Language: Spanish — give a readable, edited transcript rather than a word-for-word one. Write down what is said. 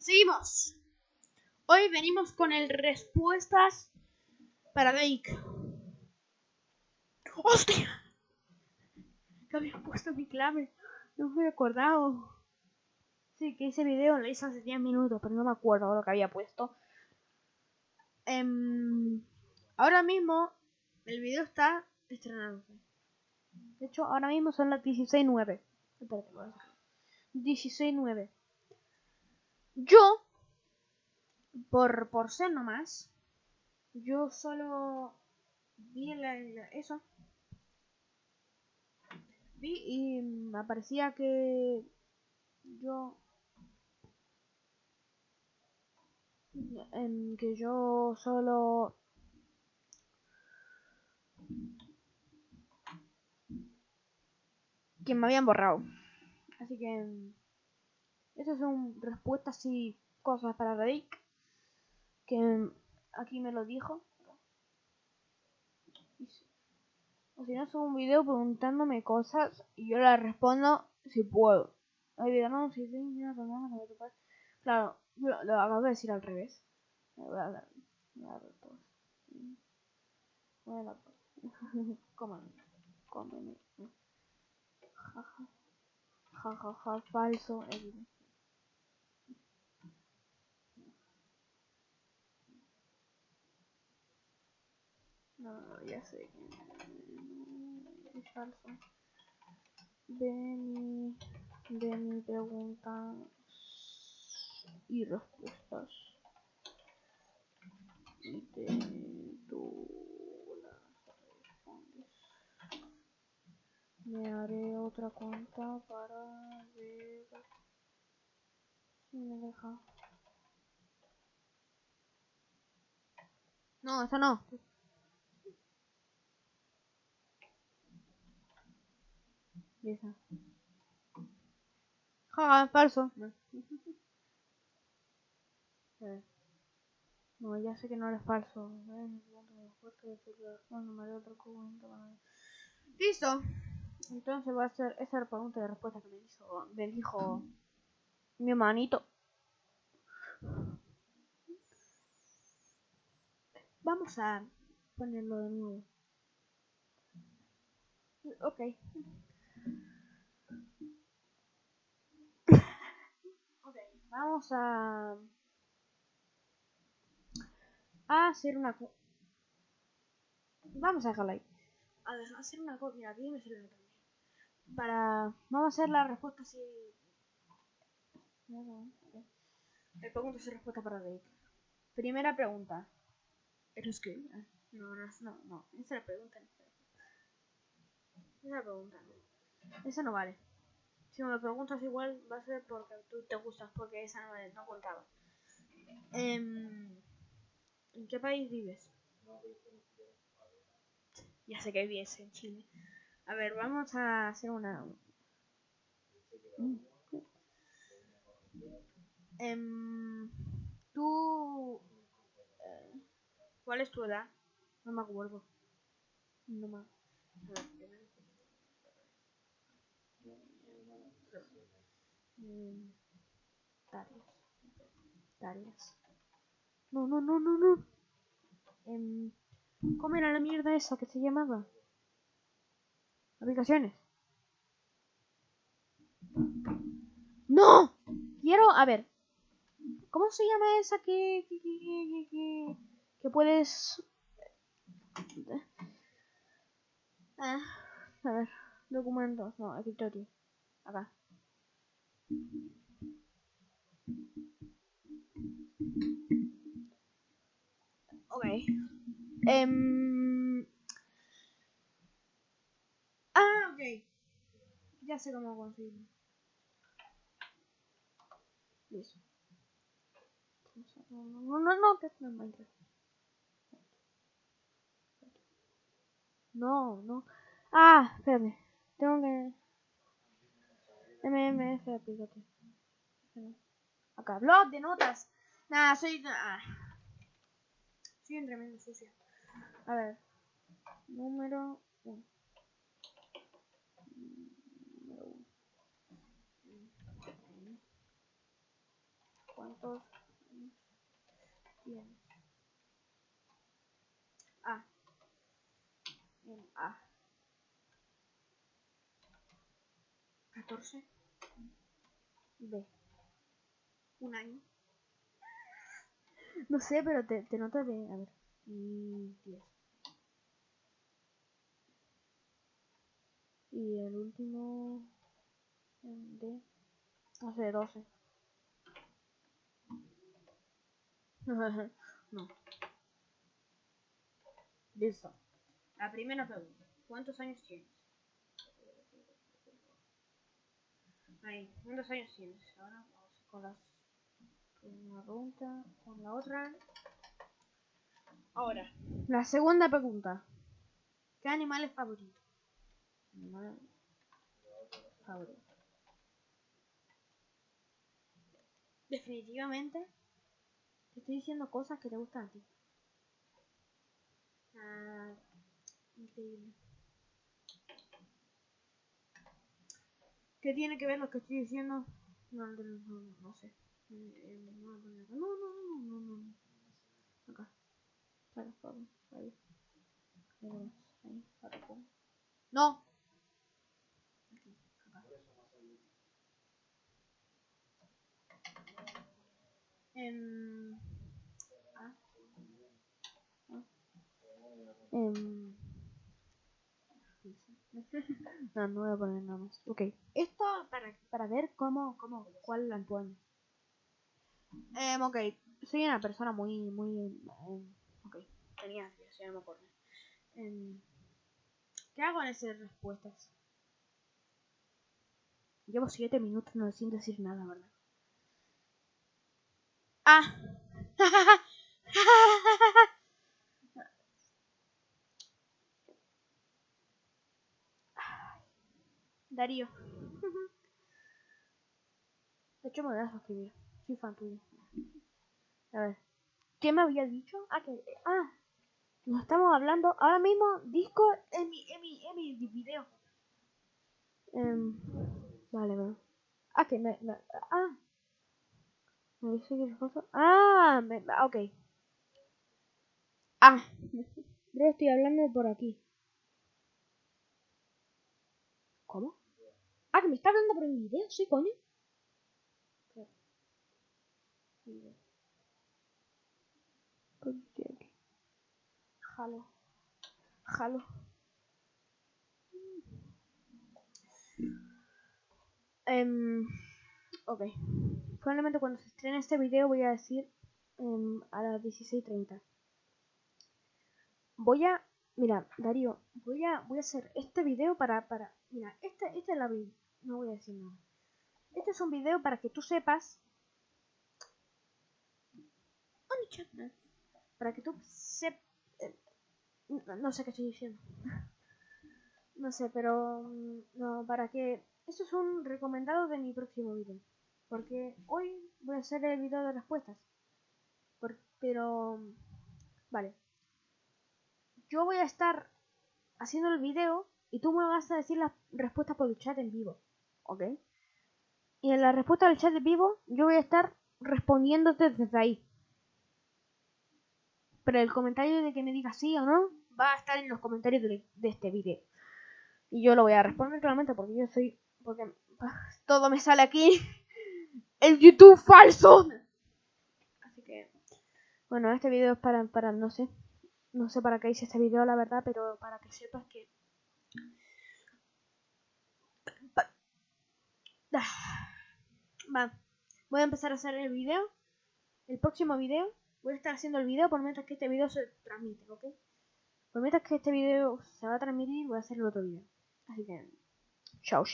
Seguimos. Hoy venimos con el respuestas para Drake. ¡Hostia! Que había puesto mi clave. No me he acordado. Sí, que ese video lo hice hace 10 minutos, pero no me acuerdo lo que había puesto. Ahora mismo el video está estrenándose. De hecho, ahora mismo son las 16:09. Espérate, 16:09. Yo, por ser nomás, yo solo vi eso. Vi y me aparecía que yo solo que me habían borrado. Así que esas son respuestas y cosas para Drake, que aquí me lo dijo. O si no, subo un video preguntándome cosas y yo las respondo si puedo. No, si sí, mira, claro, yo lo acabo de decir al revés. Me voy a dar todo. Voy a dar todo. Cómeme. Jajaja, falso. No, ya sé que es falso. De mi pregunta y respuestas. Y tú las respondes. Me haré otra cuenta para ver si me deja. No, esa no. Y esa. Jaja, falso. No, ya sé que no es falso. Listo. Entonces va a ser esa pregunta de respuesta que me dijo mi hermanito. Vamos a ponerlo de nuevo. Ok. Ok, vamos a hacer una cosa. Vamos a dejarla ahí. A hacer una cosa. Mira, aquí me sirve también. Vamos a hacer la respuesta así. Preguntas y respuestas para Drake. Primera pregunta. ¿Eres gay? No. Esa es la pregunta. Esa es la pregunta. Esa no vale. Si me lo preguntas igual va a ser porque tú te gustas, porque esa no contaba. ¿En qué país vives? Ya sé que vives en Chile. A ver, vamos a hacer una. Tú. ¿Cuál es tu edad? No me acuerdo. No me Tareas. No. ¿Cómo era la mierda esa que se llamaba? Aplicaciones. ¡No! Quiero, a ver. ¿Cómo se llama esa que puedes... a ver. Documentos. No, escritorio. Acá. Ok. Ok. Ya sé cómo conseguirlo. Listo. No, que no Minecraft. No. Espérate. Tengo que... MMF, aplícate. Acá, blog de notas. Nada, soy un tremendo sucio. A ver. Número 1. ¿Cuántos tienes? A. En A. 14. B. Un año. No sé, pero te notas de... A ver. Y 10. Y el último... D. No sé, 12. No. Listo. La primera pregunta. ¿Cuántos años tienes? Ahí. ¿Cuántos años tienes? Ahora vamos con las... Una pregunta. Con la otra. Ahora. La segunda pregunta. ¿Qué animal es favorito? Animal favorito. Definitivamente te estoy diciendo cosas que te gustan a ti. Ah, increíble. ¿Qué tiene que ver lo que estoy diciendo? No sé. No. Acá. Ahí. Ahí. No. Ah, ah, no voy a poner nada más. Ok. Esto para ver cuál la ponen. Ok. Soy una persona muy. Ok. Tenía, ya no me acuerdo. ¿Qué hago en esas respuestas? Llevo 7 minutos no sin decir nada, ¿verdad? Ah. Darío. De hecho, me voy a suscribir. Soy fan tuyo. A ver. ¿Qué me había dicho? Nos estamos hablando ahora mismo. Discord en mi video. Vale, vale. Que me dice que cosa. Ok. Bro, estoy hablando por aquí. ¿Cómo? Que me está hablando por el video, sí, coño. Jalo. Ok. Probablemente cuando se estrene este video voy a decir a las 16:30. Mira, Darío, voy a hacer este video mira, esta es la video. No voy a decir nada. Este es un video para que tú sepas. Para que tú sepas. No sé qué estoy diciendo. No sé, pero no, para que... Esto es un recomendado de mi próximo video. Porque hoy voy a hacer el video de respuestas. Pero... Vale. Yo voy a estar haciendo el video y tú me vas a decir las respuestas por el chat en vivo. ¿Ok? Y en la respuesta del chat en vivo yo voy a estar respondiéndote desde ahí. Pero el comentario de que me digas sí o no va a estar en los comentarios de este video. Y yo lo voy a responder claramente porque yo soy... Porque todo me sale aquí. El YouTube falso. Así que... Bueno, este video es para no sé. No sé para qué hice este video, la verdad, pero para que sepas que... Va. Voy a empezar a hacer el video. El próximo video. Voy a estar haciendo el video por mientras que este video se transmite, ¿ok? Por mientras que este video se va a transmitir, voy a hacer el otro video. Así que... Chao.